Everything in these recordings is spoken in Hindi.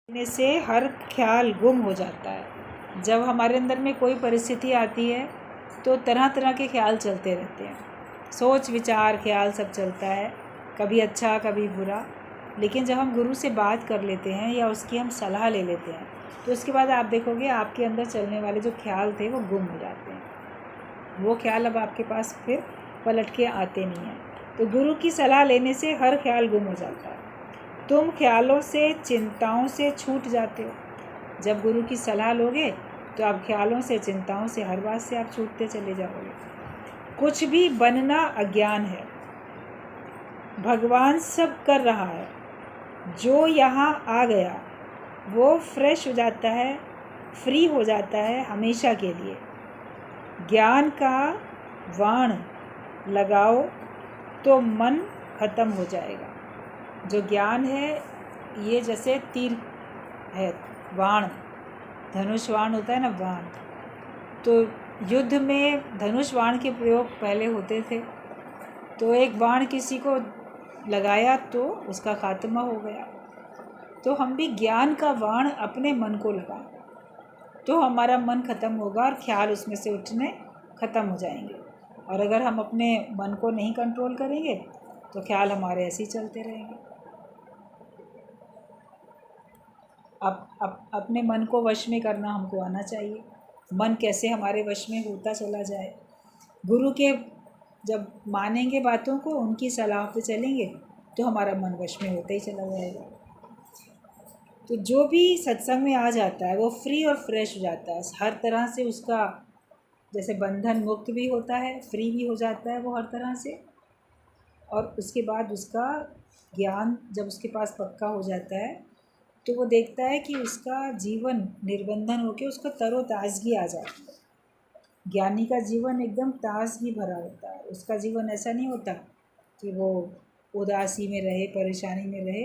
लेने से हर ख्याल गुम हो जाता है। जब हमारे अंदर में कोई परिस्थिति आती है तो तरह तरह के ख्याल चलते रहते हैं, सोच विचार ख्याल सब चलता है, कभी अच्छा कभी बुरा। लेकिन जब हम गुरु से बात कर लेते हैं या उसकी हम सलाह ले लेते हैं तो उसके बाद आप देखोगे आपके अंदर चलने वाले जो ख्याल थे वो गुम हो जाते हैं। वो ख्याल अब आपके पास फिर पलट के आते नहीं हैं। तो गुरु की सलाह लेने से हर ख्याल गुम हो जाता है। तुम ख्यालों से चिंताओं से छूट जाते हो। जब गुरु की सलाह लोगे तो आप ख्यालों से चिंताओं से हर बात से आप छूटते चले जाओगे। कुछ भी बनना अज्ञान है, भगवान सब कर रहा है। जो यहाँ आ गया वो फ्रेश हो जाता है, फ्री हो जाता है हमेशा के लिए। ज्ञान का वाण लगाओ तो मन खत्म हो जाएगा। जो ज्ञान है ये जैसे तीर है, वाण, धनुष वाण होता है ना, वाण। तो युद्ध में धनुष वाण के प्रयोग पहले होते थे। तो एक बाण किसी को लगाया तो उसका खात्मा हो गया। तो हम भी ज्ञान का बाण अपने मन को लगाएं तो हमारा मन खत्म होगा और ख्याल उसमें से उठने ख़त्म हो जाएंगे। और अगर हम अपने मन को नहीं कंट्रोल करेंगे तो ख्याल हमारे ऐसे ही चलते रहेंगे। अपने मन को वश में करना हमको आना चाहिए। मन कैसे हमारे वश में होता चला जाए। गुरु के जब मानेंगे बातों को, उनकी सलाह पे चलेंगे तो हमारा मन वश में होता ही चला जाएगा। तो जो भी सत्संग में आ जाता है वो फ्री और फ्रेश हो जाता है हर तरह से। उसका जैसे बंधन मुक्त भी होता है, फ्री भी हो जाता है वो हर तरह से। और उसके बाद उसका ज्ञान जब उसके पास पक्का हो जाता है तो वो देखता है कि उसका जीवन निर्बंधन होकर उसका तरोताज़गी आ जाती है। ज्ञानी का जीवन एकदम ताजगी भरा होता है। उसका जीवन ऐसा नहीं होता कि वो उदासी में रहे, परेशानी में रहे।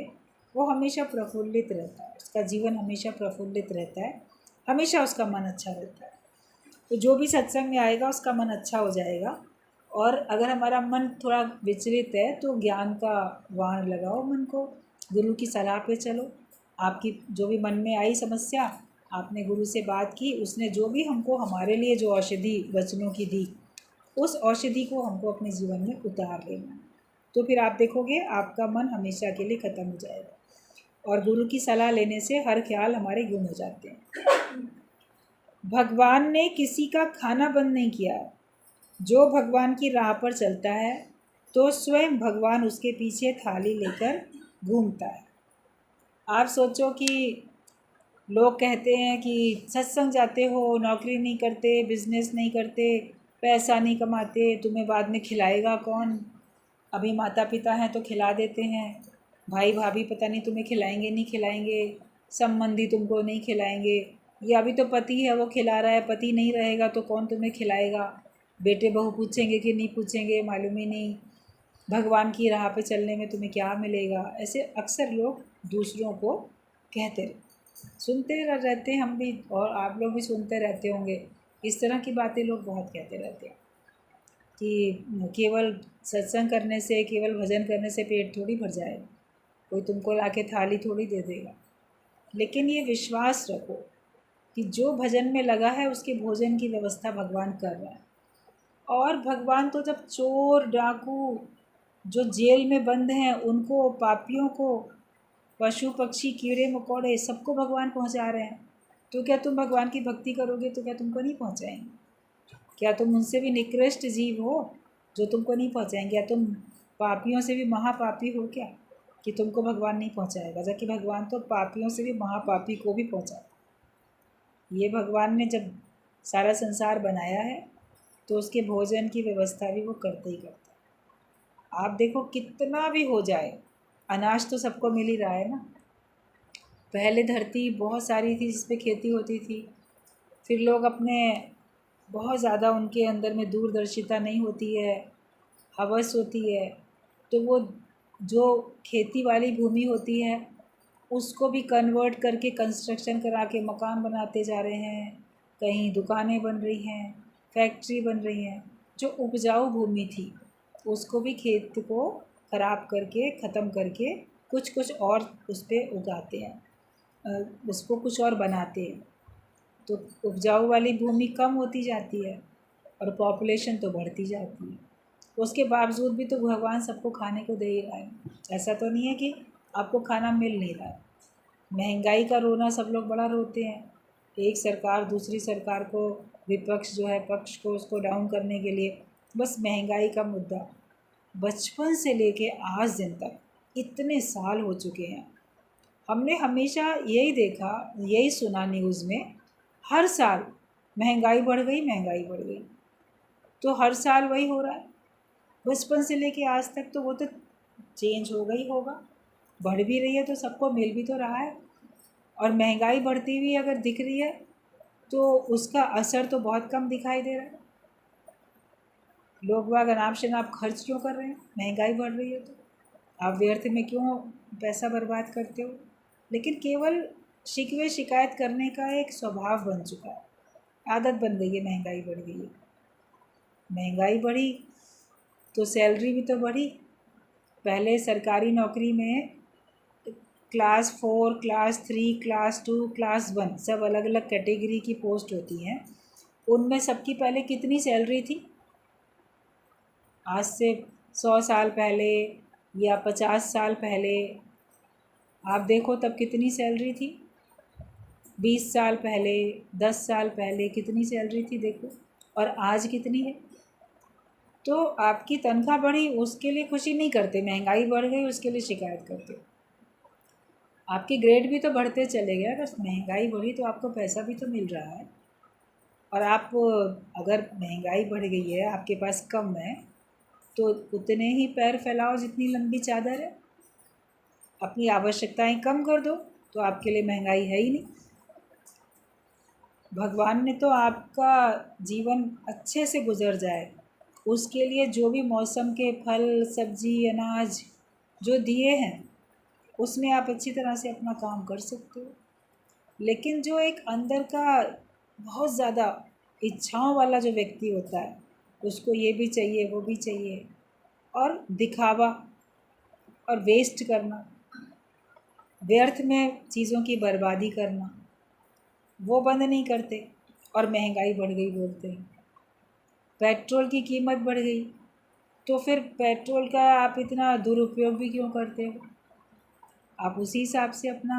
वो हमेशा प्रफुल्लित रहता है। उसका जीवन हमेशा प्रफुल्लित रहता है, हमेशा उसका मन अच्छा रहता है। तो जो भी सत्संग में आएगा उसका मन अच्छा हो जाएगा। और अगर हमारा मन थोड़ा विचलित है तो ज्ञान का वाण लगाओ मन को, गुरु की सलाह पे चलो। आपकी जो भी मन में आई समस्या, आपने गुरु से बात की, उसने जो भी हमको हमारे लिए जो औषधि वचनों की दी, उस औषधि को हमको अपने जीवन में उतार लेना। तो फिर आप देखोगे आपका मन हमेशा के लिए ख़त्म हो जाएगा। और गुरु की सलाह लेने से हर ख्याल हमारे गुम हो जाते हैं। भगवान ने किसी का खाना बंद नहीं किया। जो भगवान की राह पर चलता है तो स्वयं भगवान उसके पीछे थाली लेकर घूमता है। आप सोचो कि लोग कहते हैं कि सत्संग जाते हो, नौकरी नहीं करते, बिजनेस नहीं करते, पैसा नहीं कमाते, तुम्हें बाद में खिलाएगा कौन। अभी माता पिता हैं तो खिला देते हैं, भाई भाभी पता नहीं तुम्हें खिलाएंगे नहीं खिलाएंगे, संबंधी तुमको नहीं खिलाएंगे, या अभी तो पति है वो खिला रहा है, पति नहीं रहेगा तो कौन तुम्हें खिलाएगा। बेटे बहू पूछेंगे कि नहीं पूछेंगे मालूम ही नहीं। भगवान की राह पे चलने में तुम्हें क्या मिलेगा। ऐसे अक्सर लोग दूसरों को कहते सुनते रहते हैं, हम भी और आप लोग भी सुनते रहते होंगे। इस तरह की बातें लोग बहुत कहते रहते हैं कि केवल सत्संग करने से, केवल भजन करने से पेट थोड़ी भर जाएगा, कोई तुमको लाके थाली थोड़ी दे देगा। लेकिन ये विश्वास रखो कि जो भजन में लगा है उसके भोजन की व्यवस्था भगवान कर रहा है। और भगवान तो जब चोर डाकू जो जेल में बंद हैं उनको, पापियों को, पशु पक्षी कीड़े मकोड़े सबको भगवान पहुंचा रहे हैं। तो क्या तुम भगवान की भक्ति करोगे तो क्या तुमको नहीं पहुंचाएंगे? क्या तुम उनसे भी निकृष्ट जीव हो जो तुमको नहीं पहुंचाएंगे? या तुम पापियों से भी महापापी हो क्या कि तुमको भगवान नहीं पहुंचाएगा? जबकि भगवान तो पापियों से भी महापापी को भी पहुंचाता। ये भगवान ने जब सारा संसार बनाया है तो उसके भोजन की व्यवस्था भी वो करते ही करता है। आप देखो कितना भी हो जाए, अनाज तो सबको मिल ही रहा है ना। पहले धरती बहुत सारी थी जिस पे खेती होती थी, फिर लोग अपने बहुत ज़्यादा उनके अंदर में दूरदर्शिता नहीं होती है, हवस होती है, तो वो जो खेती वाली भूमि होती है उसको भी कन्वर्ट करके कंस्ट्रक्शन करा के मकान बनाते जा रहे हैं, कहीं दुकानें बन रही हैं, फैक्ट्री बन रही हैं। जो उपजाऊ भूमि थी उसको भी खेत को ख़राब करके, ख़त्म करके कुछ कुछ और उस पर उगाते हैं। उसको कुछ और बनाते हैं, तो उपजाऊ वाली भूमि कम होती जाती है और पॉपुलेशन तो बढ़ती जाती है। उसके बावजूद भी तो भगवान सबको खाने को दे ही रहा है। ऐसा तो नहीं है कि आपको खाना मिल नहीं रहा है। महंगाई का रोना सब लोग बड़ा रोते हैं, एक सरकार दूसरी सरकार को, विपक्ष जो है पक्ष को, उसको डाउन करने के लिए बस महंगाई का मुद्दा। बचपन से लेके आज दिन तक इतने साल हो चुके हैं, हमने हमेशा यही देखा, यही सुना न्यूज़ में, हर साल महंगाई बढ़ गई, महंगाई बढ़ गई। तो हर साल वही हो रहा है, बचपन से लेके आज तक। तो वो तो चेंज हो गई होगा, बढ़ भी रही है तो सबको मिल भी तो रहा है। और महंगाई बढ़ती हुई अगर दिख रही है तो उसका असर तो बहुत कम दिखाई दे रहा है। लोग बाग अनाप शनाप खर्च क्यों कर रहे हैं? महंगाई बढ़ रही है तो आप व्यर्थ में क्यों पैसा बर्बाद करते हो? लेकिन केवल शिकवे शिकायत करने का एक स्वभाव बन चुका है, आदत बन गई है। महंगाई बढ़ गई है, महंगाई बढ़ी तो सैलरी भी तो बढ़ी। पहले सरकारी नौकरी में क्लास 4, क्लास 3, क्लास 2, क्लास 1 सब अलग अलग कैटेगरी की पोस्ट होती हैं। उनमें सबकी पहले कितनी सैलरी थी? आज से 100 साल पहले या 50 साल पहले आप देखो तब कितनी सैलरी थी। 20 साल पहले, 10 साल पहले कितनी सैलरी थी देखो, और आज कितनी है। तो आपकी तनख्वाह बढ़ी उसके लिए खुशी नहीं करते, महंगाई बढ़ गई उसके लिए शिकायत करते। आपके ग्रेड भी तो बढ़ते चले गए, अगर महंगाई बढ़ी तो आपको पैसा भी तो मिल रहा है। और आप अगर महंगाई बढ़ गई है, आपके पास कम है, तो उतने ही पैर फैलाओ जितनी लंबी चादर है। अपनी आवश्यकताएं कम कर दो तो आपके लिए महंगाई है ही नहीं। भगवान ने तो आपका जीवन अच्छे से गुजर जाए उसके लिए जो भी मौसम के फल, सब्जी, अनाज जो दिए हैं उसमें आप अच्छी तरह से अपना काम कर सकते हो। लेकिन जो एक अंदर का बहुत ज़्यादा इच्छाओं वाला जो व्यक्ति होता है, उसको ये भी चाहिए वो भी चाहिए, और दिखावा और वेस्ट करना, व्यर्थ में चीज़ों की बर्बादी करना, वो बंद नहीं करते। और महंगाई बढ़ गई बोलते हैं। पेट्रोल की कीमत बढ़ गई तो फिर पेट्रोल का आप इतना दुरुपयोग भी क्यों करते हो? आप उसी हिसाब से अपना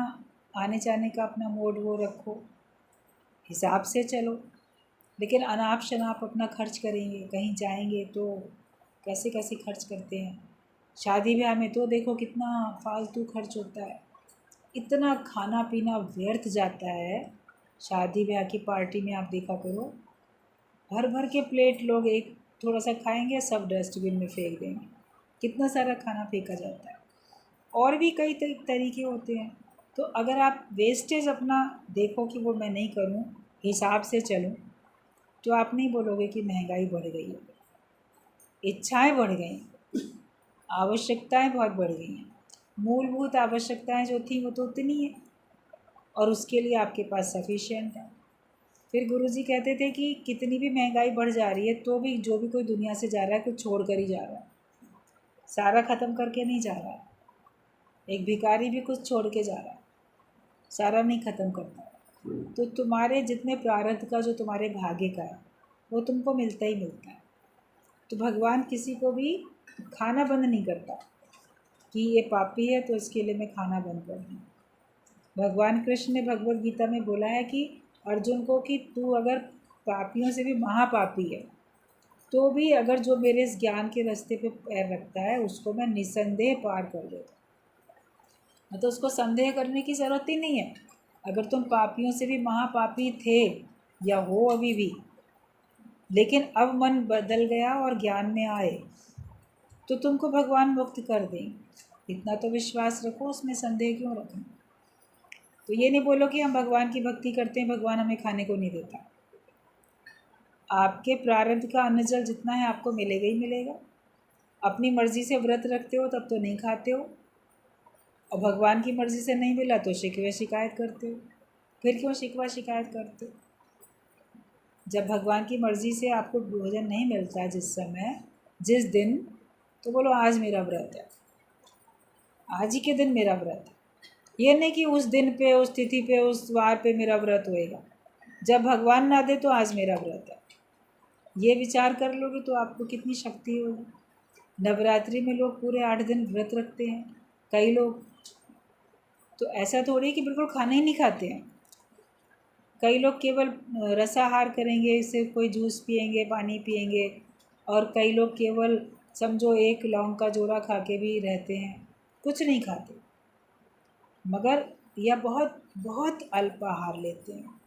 आने जाने का अपना मोड वो रखो, हिसाब से चलो। लेकिन अनाप शनाप अपना खर्च करेंगे, कहीं जाएंगे तो कैसे कैसे खर्च करते हैं। शादी ब्याह में तो देखो कितना फालतू खर्च होता है, इतना खाना पीना व्यर्थ जाता है। शादी ब्याह की पार्टी में आप देखा करो, भर भर के प्लेट लोग एक थोड़ा सा खाएंगे, सब डस्टबिन में फेंक देंगे, कितना सारा खाना फेंका जाता है। और भी कई तरीके होते हैं। तो अगर आप वेस्टेज अपना देखो कि वो मैं नहीं करूं, हिसाब से चलूं, तो आप नहीं बोलोगे कि महंगाई बढ़ गई है। इच्छाएं बढ़ गई, आवश्यकताएं बहुत बढ़ गई हैं। मूलभूत आवश्यकताएं जो थी वो तो उतनी है और उसके लिए आपके पास सफिशिएंट है। फिर गुरुजी कहते थे कि कितनी भी महंगाई बढ़ जा रही है तो भी जो भी कोई दुनिया से जा रहा है कुछ छोड़ कर ही जा रहा है, सारा ख़त्म करके नहीं जा रहा है। एक भिखारी भी कुछ छोड़ के जा रहा है, सारा नहीं ख़त्म करता। तो तुम्हारे जितने प्रारब्ध का, जो तुम्हारे भाग्य का है, वो तुमको मिलता ही मिलता है। तो भगवान किसी को भी खाना बंद नहीं करता कि ये पापी है तो इसके लिए मैं खाना बंद कर दूँ। भगवान कृष्ण ने भगवत गीता में बोला है कि अर्जुन को कि तू अगर पापियों से भी महापापी है तो भी अगर जो मेरे इस ज्ञान के रास्ते पे पैर रखता है उसको मैं निसंदेह पार कर देता। तो उसको संदेह करने की ज़रूरत ही नहीं है। अगर तुम पापियों से भी महापापी थे या हो अभी भी, लेकिन अब मन बदल गया और ज्ञान में आए, तो तुमको भगवान मुक्त कर दें। इतना तो विश्वास रखो, उसमें संदेह क्यों रखना। तो ये नहीं बोलो कि हम भगवान की भक्ति करते हैं, भगवान हमें खाने को नहीं देता। आपके प्रारब्ध का अन्न जल जितना है आपको मिलेगा ही मिलेगा। अपनी मर्ज़ी से व्रत रखते हो तब तो नहीं खाते हो, और भगवान की मर्ज़ी से नहीं मिला तो शिकवे शिकायत करते हो। फिर क्यों शिकवा शिकायत करते हो? जब भगवान की मर्ज़ी से आपको भोजन नहीं मिलता जिस समय, जिस दिन, तो बोलो आज मेरा व्रत है, आज ही के दिन मेरा व्रत है। ये नहीं कि उस दिन पे, उस तिथि पे, उस वार पे मेरा व्रत होएगा, जब भगवान ना दे तो आज मेरा व्रत है। ये विचार कर लोगे तो आपको कितनी शक्ति होगी। नवरात्रि में लोग पूरे 8 दिन व्रत रखते हैं, कई लोग तो ऐसा थोड़ी है कि बिल्कुल खाना ही नहीं खाते हैं। कई लोग केवल रसाहार करेंगे, इससे कोई जूस पिएंगे, पानी पिएंगे, और कई लोग केवल समझो एक लौंग का जोड़ा खा के भी रहते हैं, कुछ नहीं खाते, मगर यह बहुत बहुत अल्प आहार लेते हैं।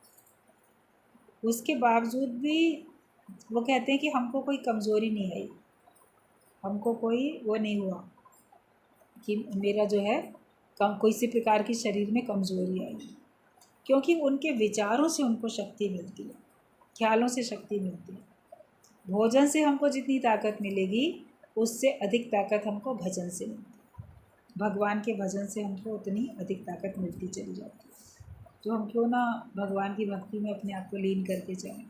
उसके बावजूद भी वो कहते हैं कि हमको कोई कमज़ोरी नहीं आई, हमको कोई वो नहीं हुआ कि मेरा जो है कम कोई सी प्रकार की शरीर में कमज़ोरी आई, क्योंकि उनके विचारों से उनको शक्ति मिलती है, ख्यालों से शक्ति मिलती है। भोजन से हमको जितनी ताकत मिलेगी उससे अधिक ताकत हमको भजन से मिलती है। भगवान के भजन से हमको उतनी अधिक ताकत मिलती चली जाती है। तो हम क्यों ना भगवान की भक्ति में अपने आप को लीन करके जाएं।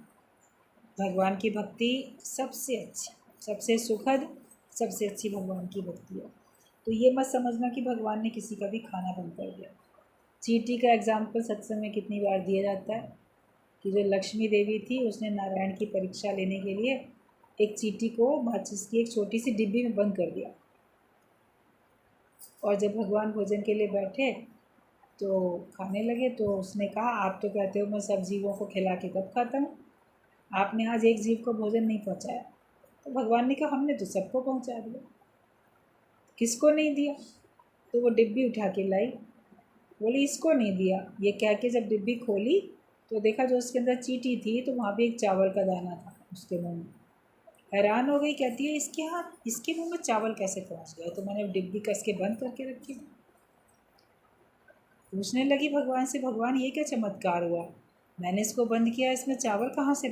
भगवान की भक्ति सबसे अच्छी, सबसे सुखद, सबसे अच्छी भगवान की भक्ति है। तो ये मत समझना कि भगवान ने किसी का भी खाना बंद कर दिया। चींटी का एग्जाम्पल सत्संग में कितनी बार दिया जाता है कि जो लक्ष्मी देवी थी, उसने नारायण की परीक्षा लेने के लिए एक चींटी को माचिस की एक छोटी सी डिब्बी में बंद कर दिया, और जब भगवान भोजन के लिए बैठे तो खाने लगे, तो उसने कहा आप तो कहते हो मैं सब जीवों को खिला के कब खाता हूँ, आपने आज एक जीव को भोजन नहीं पहुँचाया। तो भगवान ने कहा हमने तो सबको पहुँचा दिया, किसको नहीं दिया। तो वो डिब्बी उठा के लाई, बोली इसको नहीं दिया। ये कह के जब डिब्बी खोली तो देखा जो उसके अंदर चींटी थी, तो वहाँ भी एक चावल का दाना था उसके मुंह में। हैरान हो गई, कहती है इसके मुंह में चावल कैसे पहुँच गया, तो मैंने डिब्बी कस के बंद करके रखी थी। पूछने लगी भगवान से, भगवान ये क्या चमत्कार हुआ, मैंने इसको बंद किया, इसमें चावल कहाँ से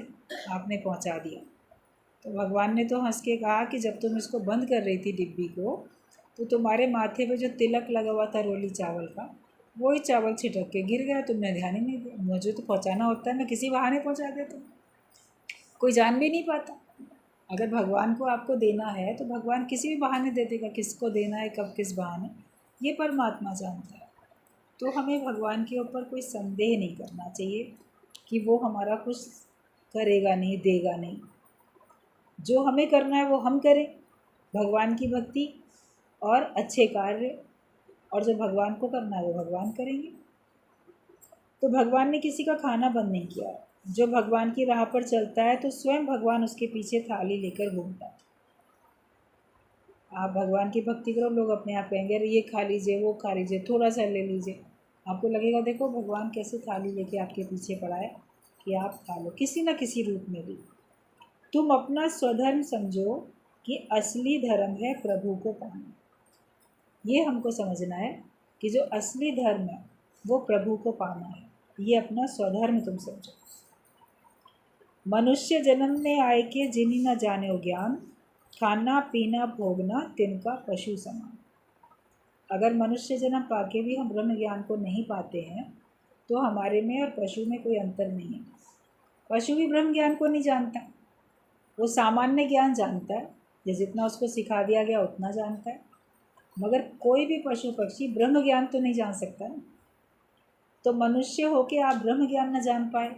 आपने पहुँचा दिया। तो भगवान ने तो हंस के कहा कि जब तुम इसको बंद कर रही थी डिब्बी को, तो तुम्हारे माथे पे जो तिलक लगा हुआ था रोली चावल का, वही चावल छिटक के गिर गया, तुमने ध्यान ही नहीं दिया। मुझे तो पहुँचाना होता है, मैं किसी बहाने पहुँचा देता हूँ, कोई जान भी नहीं पाता। अगर भगवान को आपको देना है तो भगवान किसी भी बहाने दे देगा, किसको देना है कब किस बहाने, ये परमात्मा जानता है। तो हमें भगवान के ऊपर कोई संदेह नहीं करना चाहिए कि वो हमारा कुछ करेगा नहीं, देगा नहीं। जो हमें करना है वो हम करें, भगवान की भक्ति और अच्छे कार्य, और जो भगवान को करना है वो भगवान करेंगे। तो भगवान ने किसी का खाना बंद नहीं किया। जो भगवान की राह पर चलता है तो स्वयं भगवान उसके पीछे थाली लेकर घूमता है। आप भगवान की भक्ति करो, लोग अपने आप कहेंगे अरे ये खा लीजिए, वो खा लीजिए, थोड़ा सा ले लीजिए। आपको लगेगा देखो भगवान कैसे थाली लेके आपके पीछे पड़ा है कि आप खा लो, किसी न किसी रूप में भी। तुम अपना स्वधर्म समझो कि असली धर्म है प्रभु को पाना। ये हमको समझना है कि जो असली धर्म है वो प्रभु को पाना है, ये अपना स्वधर्म तुम समझो। मनुष्य जन्म में आए के जिन्हीं न जाने ज्ञान, खाना पीना भोगना तिनका पशु समान। अगर मनुष्य जन्म पाके भी हम ब्रह्म ज्ञान को नहीं पाते हैं तो हमारे में और पशु में कोई अंतर नहीं है। पशु भी ब्रह्म ज्ञान को नहीं जानता, वो सामान्य ज्ञान जानता है, ये जितना उसको सिखा दिया गया उतना जानता है, मगर कोई भी पशु पक्षी ब्रह्म ज्ञान तो नहीं जान सकता ना। तो मनुष्य होके आप ब्रह्म ज्ञान न जान पाए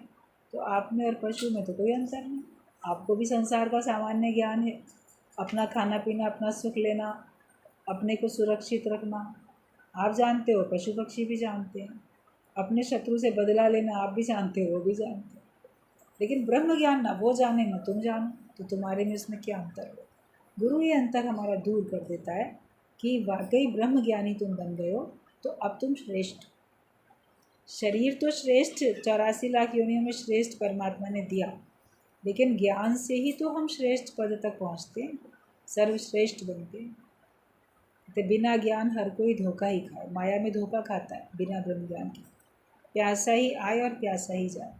तो आप में और पशु में तो कोई अंतर नहीं। आपको भी संसार का सामान्य ज्ञान है, अपना खाना पीना, अपना सुख लेना, अपने को सुरक्षित रखना आप जानते हो, पशु पक्षी भी जानते हैं। अपने शत्रु से बदला लेना आप भी जानते हो, वो भी जानते हो। लेकिन ब्रह्म ज्ञान ना वो जाने ना तुम जानो, तो तुम्हारे में इसमें क्या अंतर हो। गुरु ये अंतर हमारा दूर कर देता है कि वाकई ब्रह्म ज्ञानी तुम बन गए हो तो अब तुम श्रेष्ठ। शरीर तो श्रेष्ठ 84 लाख योनियों में श्रेष्ठ परमात्मा ने दिया, लेकिन ज्ञान से ही तो हम श्रेष्ठ पद तक पहुँचते हैं, सर्वश्रेष्ठ बनते हैं। तो बिना ज्ञान हर कोई धोखा ही खाए, माया में धोखा खाता है बिना ब्रह्म ज्ञान के। प्यासा ही आए और प्यासा ही जाए।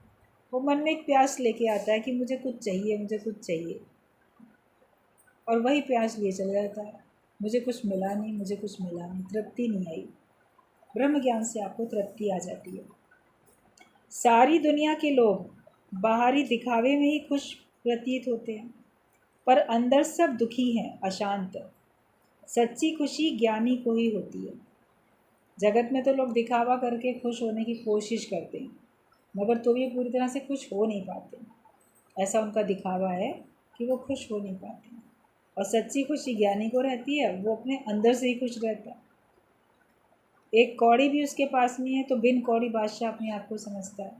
वो मन में एक प्यास लेके आता है कि मुझे कुछ चाहिए, मुझे कुछ चाहिए, और वही प्यास लिए चला जाता है, मुझे कुछ मिला नहीं, मुझे कुछ मिला नहीं, तृप्ति नहीं आई। ब्रह्म ज्ञान से आपको तृप्ति आ जाती है। सारी दुनिया के लोग बाहरी दिखावे में ही खुश प्रतीत होते हैं, पर अंदर सब दुखी हैं, अशांत। सच्ची खुशी ज्ञानी को ही होती है। जगत में तो लोग दिखावा करके खुश होने की कोशिश करते हैं, मगर तो ये पूरी तरह से खुश हो नहीं पाते। ऐसा उनका दिखावा है कि वो खुश हो नहीं पाते। और सच्ची खुशी ज्ञानी को रहती है, वो अपने अंदर से ही खुश रहता है। एक कौड़ी भी उसके पास नहीं है तो बिन कौड़ी बादशाह अपने आप को समझता है।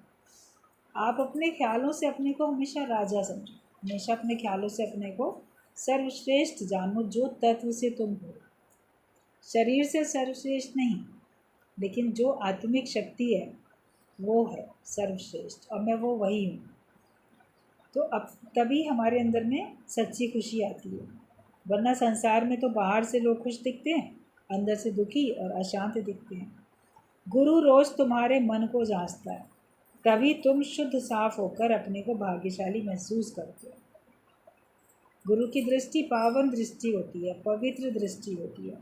आप अपने ख्यालों से अपने को हमेशा राजा समझो, हमेशा अपने ख्यालों से अपने को सर्वश्रेष्ठ जानो जो तत्व से तुम हो। शरीर से सर्वश्रेष्ठ नहीं, लेकिन जो आत्मिक शक्ति है वो है सर्वश्रेष्ठ, और मैं वो वही हूँ। तो अब तभी हमारे अंदर में सच्ची खुशी आती है। वरना संसार में तो बाहर से लोग खुश दिखते हैं, अंदर से दुखी और अशांत दिखते हैं। गुरु रोज़ तुम्हारे मन को जांचता है, तभी तुम शुद्ध साफ होकर अपने को भाग्यशाली महसूस करते हो। गुरु की दृष्टि पावन दृष्टि होती है, पवित्र दृष्टि होती है।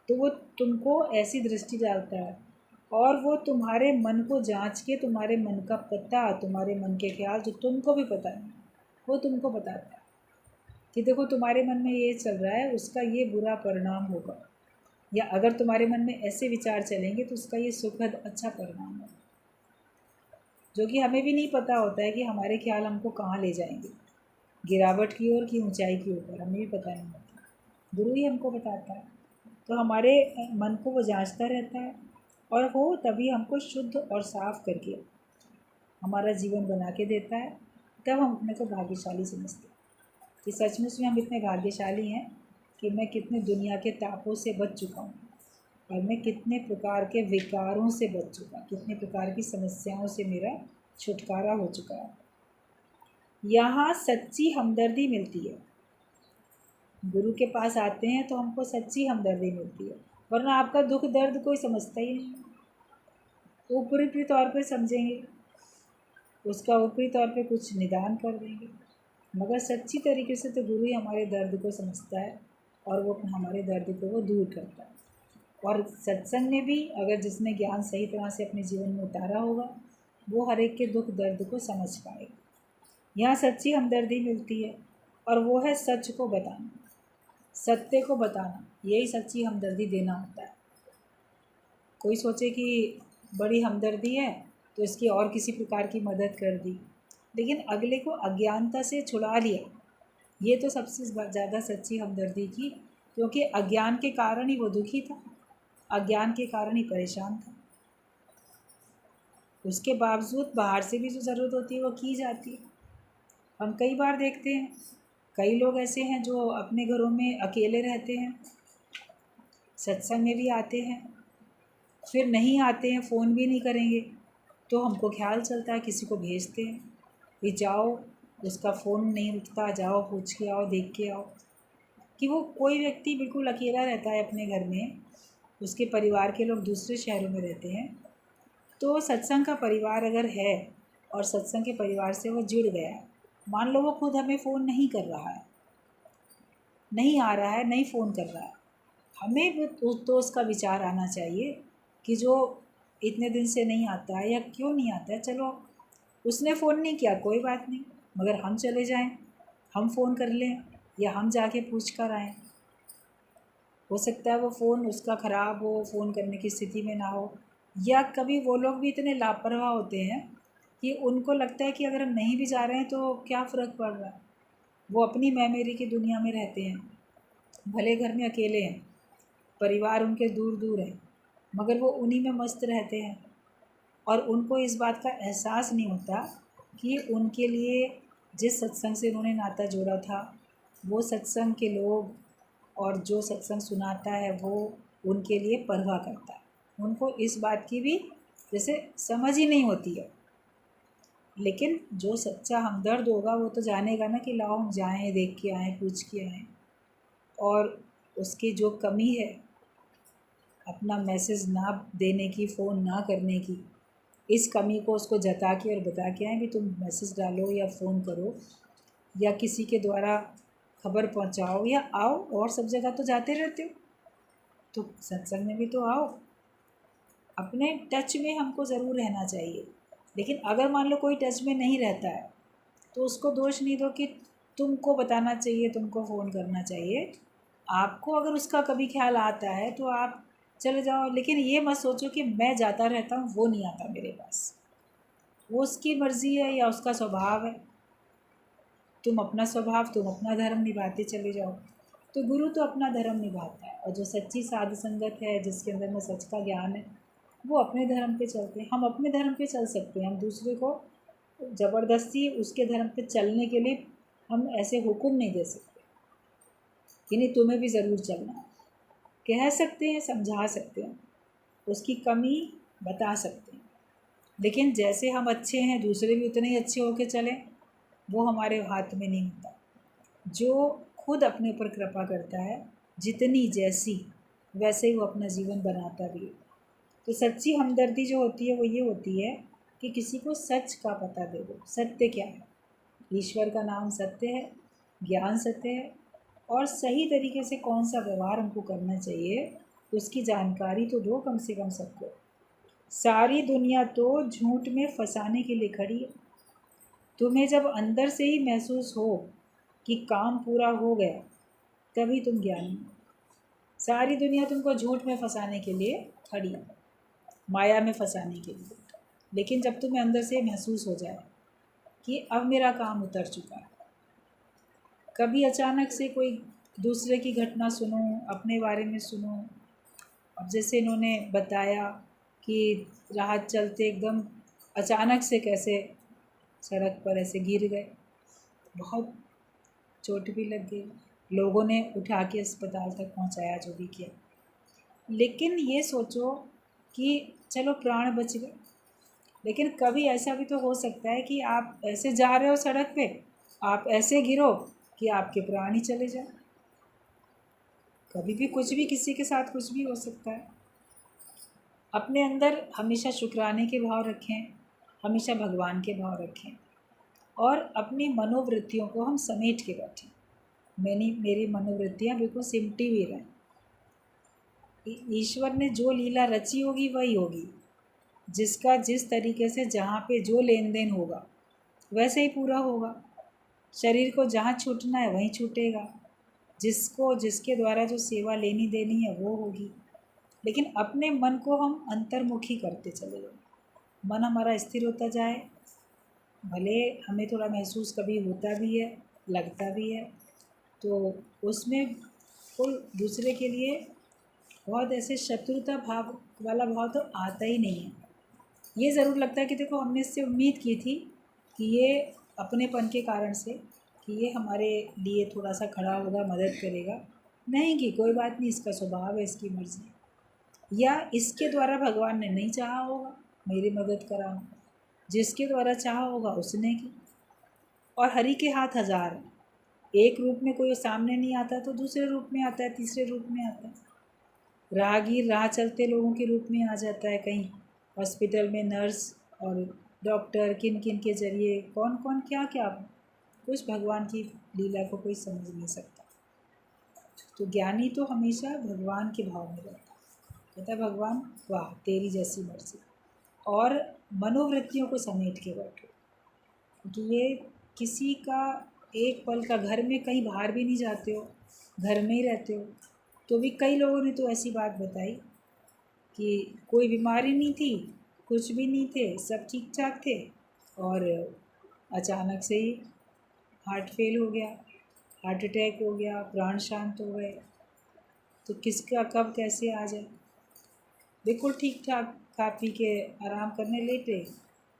तो वो तुमको ऐसी दृष्टि डालता है, और वो तुम्हारे मन को जांच के तुम्हारे मन का पता, तुम्हारे मन के ख्याल जो तुमको भी पता नहीं, वो तुमको बताता है कि देखो तुम्हारे मन में ये चल रहा है, उसका ये बुरा परिणाम होगा, या अगर तुम्हारे मन में ऐसे विचार चलेंगे तो उसका ये सुखद अच्छा परिणाम है। जो कि हमें भी नहीं पता होता है कि हमारे ख्याल हमको कहाँ ले जाएंगे, गिरावट की ओर कि ऊंचाई की ऊपर, हमें भी पता नहीं होता। गुरु ही हमको बताता है। तो हमारे मन को वो जांचता रहता है, और वो तभी हमको शुद्ध और साफ करके हमारा जीवन बना के देता है। तब हम अपने को भाग्यशाली समझते हैं कि सचमुच में हम इतने भाग्यशाली हैं कि मैं कितने दुनिया के तापों से बच चुका हूँ, और मैं कितने प्रकार के विकारों से बच चुका, कितने प्रकार की समस्याओं से मेरा छुटकारा हो चुका है। यहाँ सच्ची हमदर्दी मिलती है। गुरु के पास आते हैं तो हमको सच्ची हमदर्दी मिलती है, वरना आपका दुख दर्द कोई समझता ही नहीं। ऊपरी तौर पे समझेंगे, उसका ऊपरी तौर पे कुछ निदान कर देंगे, मगर सच्ची तरीके से तो गुरु ही हमारे दर्द को समझता है, और वो हमारे दर्द को वो दूर करता है। और सत्संग में भी अगर जिसने ज्ञान सही तरह से अपने जीवन में उतारा होगा, वो हर एक के दुख दर्द को समझ पाएगा। यहाँ सच्ची हमदर्दी मिलती है, और वो है सच को बताना, सत्य को बताना। यही सच्ची हमदर्दी देना होता है। कोई सोचे कि बड़ी हमदर्दी है तो इसकी और किसी प्रकार की मदद कर दी, लेकिन अगले को अज्ञानता से छुड़ा लिया, ये तो सबसे ज़्यादा सच्ची हमदर्दी की, क्योंकि अज्ञान के कारण ही वो दुखी था, अज्ञान के कारण ही परेशान था। उसके बावजूद बाहर से भी जो ज़रूरत होती है वो की जाती है। हम कई बार देखते हैं, कई लोग ऐसे हैं जो अपने घरों में अकेले रहते हैं, सत्संग में भी आते हैं, फिर नहीं आते हैं, फ़ोन भी नहीं करेंगे, तो हमको ख्याल चलता है, किसी को भेजते हैं कि जाओ, उसका फ़ोन नहीं उठता, जाओ पूछ के आओ, देख के आओ। कि वो कोई व्यक्ति बिल्कुल अकेला रहता है अपने घर में, उसके परिवार के लोग दूसरे शहरों में रहते हैं, तो सत्संग का परिवार अगर है और सत्संग के परिवार से वो जुड़ गया है, मान लो वो खुद हमें फ़ोन नहीं कर रहा है, नहीं आ रहा है, नहीं फ़ोन कर रहा है, हमें तो उसका विचार आना चाहिए कि जो इतने दिन से नहीं आता है या क्यों नहीं आता है, चलो उसने फ़ोन नहीं किया कोई बात नहीं, मगर हम चले जाएं, हम फ़ोन कर लें, या हम जाके पूछ कर आएँ। हो सकता है वो फ़ोन उसका ख़राब हो, फ़ोन करने की स्थिति में ना हो, या कभी वो लोग भी इतने लापरवाह होते हैं कि उनको लगता है कि अगर हम नहीं भी जा रहे हैं तो क्या फ़र्क पड़ रहा है। वो अपनी मैं मेरी की दुनिया में रहते हैं, भले घर में अकेले हैं, परिवार उनके दूर दूर है, मगर वो उन्हीं में मस्त रहते हैं, और उनको इस बात का एहसास नहीं होता कि उनके लिए जिस सत्संग से उन्होंने नाता जोड़ा था, वो सत्संग के लोग और जो सत्संग सुनाता है वो उनके लिए परवाह करता है। उनको इस बात की भी जैसे समझ ही नहीं होती है। लेकिन जो सच्चा हमदर्द होगा वो तो जानेगा ना कि लाओ हम जाएँ, देख के आएँ, पूछ के आएँ, और उसकी जो कमी है अपना मैसेज ना देने की, फ़ोन ना करने की, इस कमी को उसको जता के और बता के आएँ भी तुम मैसेज डालो या फ़ोन करो या किसी के द्वारा खबर पहुंचाओ या आओ, और सब जगह तो जाते रहते हो, तो सत्संग में भी तो आओ। अपने टच में हमको ज़रूर रहना चाहिए। लेकिन अगर मान लो कोई टच में नहीं रहता है तो उसको दोष नहीं दो कि तुमको बताना चाहिए, तुमको फ़ोन करना चाहिए। आपको अगर उसका कभी ख्याल आता है तो आप चले जाओ, लेकिन ये मत सोचो कि मैं जाता रहता हूँ, वो नहीं आता मेरे पास। वो उसकी मर्ज़ी है या उसका स्वभाव है। तुम अपना स्वभाव, तुम अपना धर्म निभाते चले जाओ। तो गुरु तो अपना धर्म निभाता है, और जो सच्ची साध संगत है, जिसके अंदर में सच का ज्ञान है, वो अपने धर्म पे चलते हैं। हम अपने धर्म पे चल सकते हैं, हम दूसरे को ज़बरदस्ती उसके धर्म पे चलने के लिए हम ऐसे हुक्म नहीं दे सकते कि नहीं तुम्हें भी ज़रूर चलना है। कह सकते हैं, समझा सकते हैं, उसकी कमी बता सकते हैं, लेकिन जैसे हम अच्छे हैं दूसरे भी उतने ही अच्छे होके चलें, वो हमारे हाथ में नहीं होता। जो खुद अपने ऊपर कृपा करता है, जितनी जैसी, वैसे ही वो अपना जीवन बनाता भी है। तो सच्ची हमदर्दी जो होती है वो ये होती है कि किसी को सच का पता दे दो। सत्य क्या है? ईश्वर का नाम सत्य है, ज्ञान सत्य है, और सही तरीके से कौन सा व्यवहार हमको करना चाहिए उसकी जानकारी तो दो कम से कम सबको। सारी दुनिया तो झूठ में फंसाने के लिए खड़ी है। तुम्हें जब अंदर से ही महसूस हो कि काम पूरा हो गया, तभी तुम ज्ञानी हो। सारी दुनिया तुमको झूठ में फंसाने के लिए खड़ी है, माया में फंसाने के लिए, लेकिन जब तुम्हें अंदर से महसूस हो जाए कि अब मेरा काम उतर चुका है। कभी अचानक से कोई दूसरे की घटना सुनो, अपने बारे में सुनो। अब जैसे इन्होंने बताया कि राहत चलते एकदम अचानक से कैसे सड़क पर ऐसे गिर गए, बहुत चोट भी लग गई, लोगों ने उठा के अस्पताल तक पहुंचाया, जो भी किया। लेकिन ये सोचो कि चलो प्राण बच गए, लेकिन कभी ऐसा भी तो हो सकता है कि आप ऐसे जा रहे हो सड़क पे, आप ऐसे गिरो कि आपके प्राण ही चले जाए। कभी भी कुछ भी, किसी के साथ कुछ भी हो सकता है। अपने अंदर हमेशा शुक्राने के भाव रखें, हमेशा भगवान के भाव रखें, और अपनी मनोवृत्तियों को हम समेट के बैठें। मेरी मनोवृत्तियाँ बिल्कुल सिमटी हुई रहें। ईश्वर ने जो लीला रची होगी वही होगी, जिसका जिस तरीके से जहाँ पे जो लेन देन होगा वैसे ही पूरा होगा। शरीर को जहाँ छूटना है वहीं छूटेगा, जिसको जिसके द्वारा जो सेवा लेनी देनी है वो होगी। लेकिन अपने मन को हम अंतर्मुखी करते चले जाए, मन हमारा स्थिर होता जाए। भले हमें थोड़ा महसूस कभी होता भी है, लगता भी है, तो उसमें कोई दूसरे के लिए बहुत ऐसे शत्रुता भाव वाला भाव तो आता ही नहीं है। ये ज़रूर लगता है कि देखो हमने इससे उम्मीद की थी कि ये अपनेपन के कारण से कि ये हमारे लिए थोड़ा सा खड़ा होगा, मदद करेगा। नहीं कि कोई बात नहीं, इसका स्वभाव है, इसकी मर्ज़ी, या इसके द्वारा भगवान ने नहीं चाहा होगा मेरी मदद कराऊं, जिसके द्वारा चाहा होगा उसने की। और हरि के हाथ हज़ार हैं, एक रूप में कोई सामने नहीं आता तो दूसरे रूप में आता है, तीसरे रूप में आता है। राहगीर राह चलते लोगों के रूप में आ जाता है, कहीं हॉस्पिटल में नर्स और डॉक्टर, किन किन के ज़रिए कौन कौन क्या क्या, कुछ भगवान की लीला को कोई समझ नहीं सकता। तो ज्ञानी तो हमेशा भगवान के भाव में रहता है, कहता भगवान वाह तेरी जैसी मर्जी, और मनोवृत्तियों को समेट के बैठो। क्योंकि ये किसी का एक पल का, घर में कहीं बाहर भी नहीं जाते हो, घर में ही रहते हो, तो भी कई लोगों ने तो ऐसी बात बताई कि कोई बीमारी नहीं थी, कुछ भी नहीं थे, सब ठीक ठाक थे, और अचानक से ही हार्ट फेल हो गया, हार्ट अटैक हो गया, प्राण शांत हो गए। तो किसका कब कैसे आ जाए। बिल्कुल ठीक ठाक खा पी के आराम करने लेटे,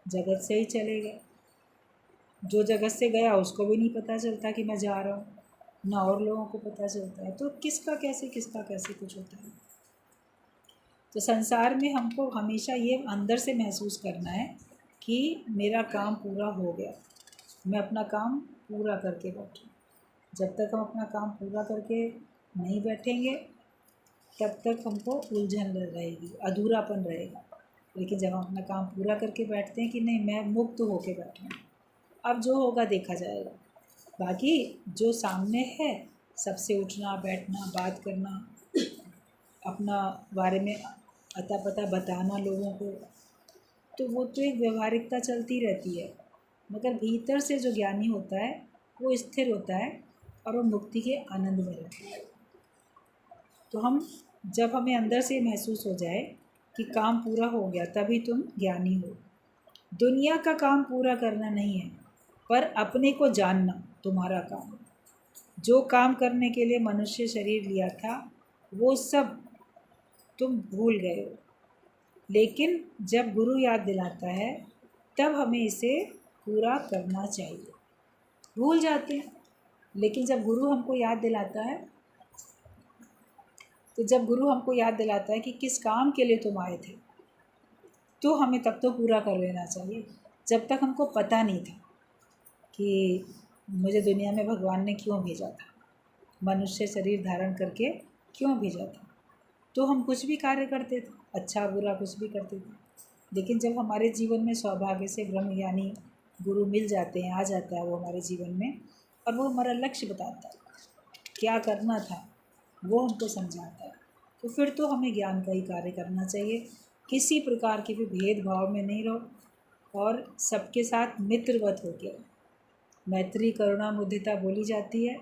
जगत से ही चले गए। जो जगत से गया उसको भी नहीं पता चलता कि मैं जा रहा हूँ, ना और लोगों को पता चलता है। तो किसका कैसे कुछ होता है। तो संसार में हमको हमेशा ये अंदर से महसूस करना है कि मेरा काम पूरा हो गया, मैं अपना काम पूरा करके बैठूँ। जब तक हम अपना काम पूरा करके नहीं बैठेंगे तब तक हमको उलझन रहेगी, अधूरापन रहेगा। लेकिन जब हम अपना काम पूरा करके बैठते हैं कि नहीं मैं मुक्त होके बैठूँ, अब जो होगा देखा जाएगा, बाकी जो सामने है सबसे उठना बैठना, बात करना, अपना बारे में अता पता बताना लोगों को, तो वो तो एक व्यवहारिकता चलती रहती है। मगर भीतर से जो ज्ञानी होता है वो स्थिर होता है और वो मुक्ति के आनंद में रहता है। तो हम जब हमें अंदर से महसूस हो जाए कि काम पूरा हो गया, तभी तुम ज्ञानी हो। दुनिया का काम पूरा करना नहीं है, पर अपने को जानना तुम्हारा काम है। जो काम करने के लिए मनुष्य शरीर लिया था वो सब तुम भूल गए हो, लेकिन जब गुरु याद दिलाता है तब हमें इसे पूरा करना चाहिए। भूल जाते हैं, लेकिन जब गुरु हमको याद दिलाता है कि किस काम के लिए तुम आए थे, तो हमें तब तो पूरा कर लेना चाहिए। जब तक हमको पता नहीं था कि मुझे दुनिया में भगवान ने क्यों भेजा था, मनुष्य शरीर धारण करके क्यों भेजा था, तो हम कुछ भी कार्य करते थे, अच्छा बुरा कुछ भी करते थे। लेकिन जब हमारे जीवन में सौभाग्य से ब्रह्मज्ञानी गुरु मिल जाते हैं, आ जाता है वो हमारे जीवन में, और वो हमारा लक्ष्य बताता है, क्या करना था वो हमको समझाता है, तो फिर तो हमें ज्ञान का ही कार्य करना चाहिए। किसी प्रकार के भी भेदभाव में नहीं रहो और सबके साथ मित्रवत हो के। मैत्री करुणा मुदिता बोली जाती है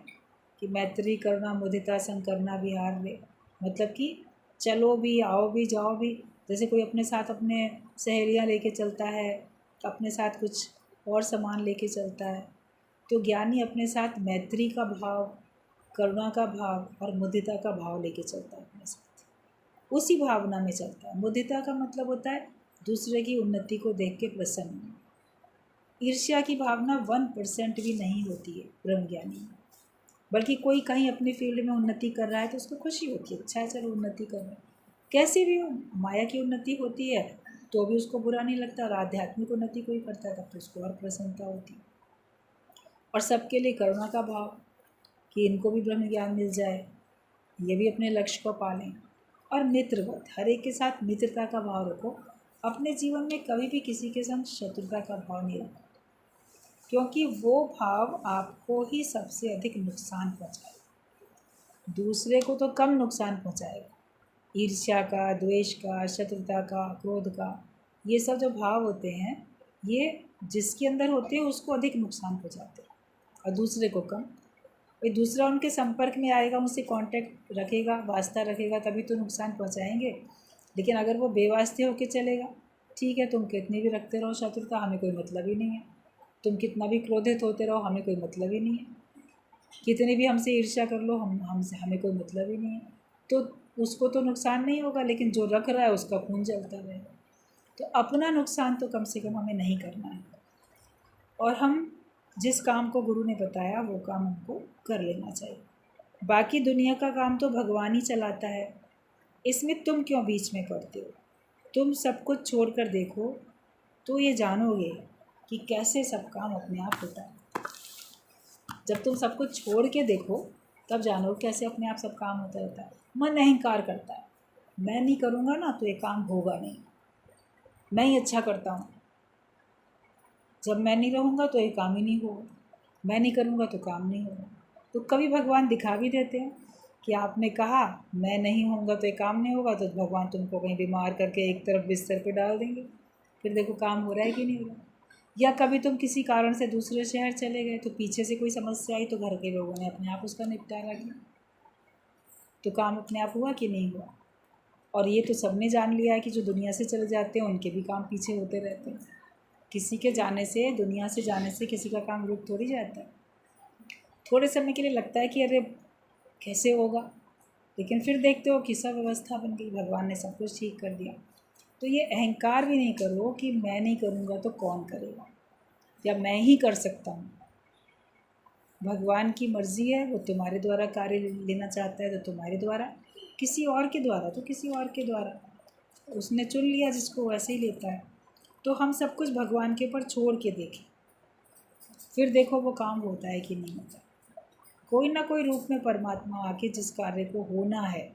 कि मैत्री करुणा मुदिता संग करना विहार रे, मतलब कि चलो भी, आओ भी, जाओ भी। जैसे कोई अपने साथ अपने सहेलियाँ लेके चलता है, अपने साथ कुछ और सामान लेके चलता है, तो ज्ञानी अपने साथ मैत्री का भाव, करुणा का भाव और मुदिता का भाव लेके चलता है अपने साथ। उसी भावना में चलता है। मुदिता का मतलब होता है दूसरे की उन्नति को देख के प्रसन्न होना। ईर्ष्या की भावना 1% भी नहीं होती है ब्रह्मज्ञानी में, बल्कि कोई कहीं अपने फील्ड में उन्नति कर रहा है तो उसको खुशी होती है, अच्छा है चलो उन्नति कर रहा है। कैसी भी हो, माया की उन्नति होती है तो भी उसको बुरा नहीं लगता, और आध्यात्मिक उन्नति कोई करता है तब तो उसको और प्रसन्नता होती है। और सबके लिए करुणा का भाव कि इनको भी ब्रह्म ज्ञान मिल जाए, ये भी अपने लक्ष्य को पालें। और मित्रवत, हर एक के साथ मित्रता का भाव रखो। अपने जीवन में कभी भी किसी के संग शत्रुता का भाव नहीं रखो, क्योंकि वो भाव आपको ही सबसे अधिक नुकसान पहुंचाएगा। दूसरे को तो कम नुकसान पहुंचाएगा। ईर्ष्या का, द्वेष का, शत्रुता का, क्रोध का, ये सब जो भाव होते हैं ये जिसके अंदर होते हैं उसको अधिक नुकसान पहुंचाते हैं और दूसरे को कम। भाई दूसरा उनके संपर्क में आएगा, उनसे कांटेक्ट रखेगा, वास्ता रखेगा, तभी तो नुकसान पहुंचाएंगे। लेकिन अगर वो बेवास्ते होके चलेगा, ठीक है तुम कितनी भी रखते रहो शत्रुता, हमें कोई मतलब ही नहीं है। तुम कितना भी क्रोधित होते रहो, हमें कोई मतलब ही नहीं है। कितनी भी हमसे ईर्ष्या कर लो, हमें कोई मतलब ही नहीं है। तो उसको तो नुकसान नहीं होगा, लेकिन जो रख रहा है उसका खून जलता रहेगा। तो अपना नुकसान तो कम से कम हमें नहीं करना है, और हम जिस काम को गुरु ने बताया वो काम हमको कर लेना चाहिए। बाकी दुनिया का काम तो भगवान ही चलाता है, इसमें तुम क्यों बीच में पड़ते हो। तुम सब कुछ छोड़ कर देखो तो ये जानोगे कि कैसे सब काम अपने आप होता है। जब तुम सब कुछ छोड़ के देखो तब जानो कैसे अपने आप सब काम होता रहता है। मन अहंकार करता है, मैं नहीं करूँगा ना तो ये काम होगा नहीं, मैं ही अच्छा करता हूँ, जब मैं नहीं रहूँगा तो ये काम ही नहीं होगा, मैं नहीं करूँगा तो काम नहीं होगा। तो कभी भगवान दिखा भी देते हैं कि आपने कहा मैं नहीं होऊंगा तो ये काम नहीं होगा, तो भगवान तुमको कहीं बीमार करके एक तरफ बिस्तर पे डाल देंगे, फिर देखो काम हो रहा है कि नहीं हो रहा। या कभी तुम किसी कारण से दूसरे शहर चले गए, तो पीछे से कोई समस्या आई तो घर के लोगों ने अपने आप उसका निपटारा किया, तो काम अपने आप हुआ कि नहीं हुआ। और ये तो सबने जान लिया है कि जो दुनिया से चले जाते हैं उनके भी काम पीछे होते रहते हैं। किसी के जाने से, दुनिया से जाने से किसी का काम रुक थोड़ी जाता है। थोड़े समय के लिए लगता है कि अरे कैसे होगा, लेकिन फिर देखते हो कि सब व्यवस्था बन गई, भगवान ने सब कुछ ठीक कर दिया। तो ये अहंकार भी नहीं करो कि मैं नहीं करूँगा तो कौन करेगा, या मैं ही कर सकता हूँ। भगवान की मर्ज़ी है, वो तुम्हारे द्वारा कार्य लेना चाहता है तो तुम्हारे द्वारा, किसी और के द्वारा तो किसी और के द्वारा, उसने चुन लिया जिसको वैसे ही लेता है। तो हम सब कुछ भगवान के ऊपर छोड़ के देखें, फिर देखो वो काम होता है कि नहीं होता। कोई ना कोई रूप में परमात्मा आके जिस कार्य को होना है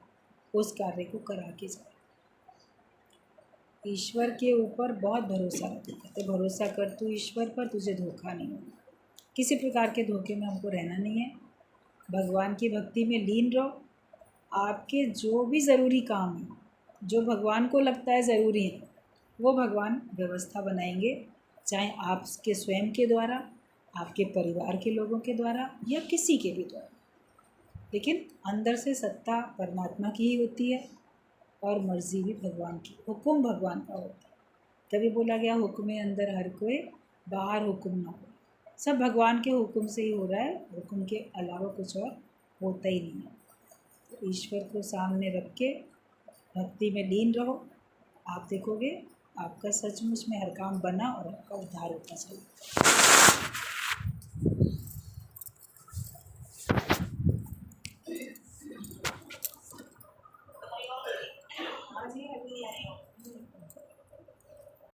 उस कार्य को करा के जाए। ईश्वर के ऊपर बहुत भरोसा रखो, कहते भरोसा कर तू ईश्वर पर, तुझे धोखा नहीं होगा। किसी प्रकार के धोखे में हमको रहना नहीं है। भगवान की भक्ति में लीन रहो। आपके जो भी ज़रूरी काम है, जो भगवान को लगता है ज़रूरी है, वो भगवान व्यवस्था बनाएंगे, चाहे आपके स्वयं के द्वारा, आपके परिवार के लोगों के द्वारा, या किसी के भी द्वारा। लेकिन अंदर से सत्ता परमात्मा की ही होती है और मर्जी भी भगवान की, हुक्म भगवान का होता है। तभी बोला गया हुक्म अंदर हर कोई, बाहर हुक्म ना हो। सब भगवान के हुक्म से ही हो रहा है, हुक्म के अलावा कुछ और होता ही नहीं है। तो ईश्वर को सामने रख के भक्ति में लीन रहो, आप देखोगे आपका सचमुच में हर काम बना और आपका उद्धार होता चला।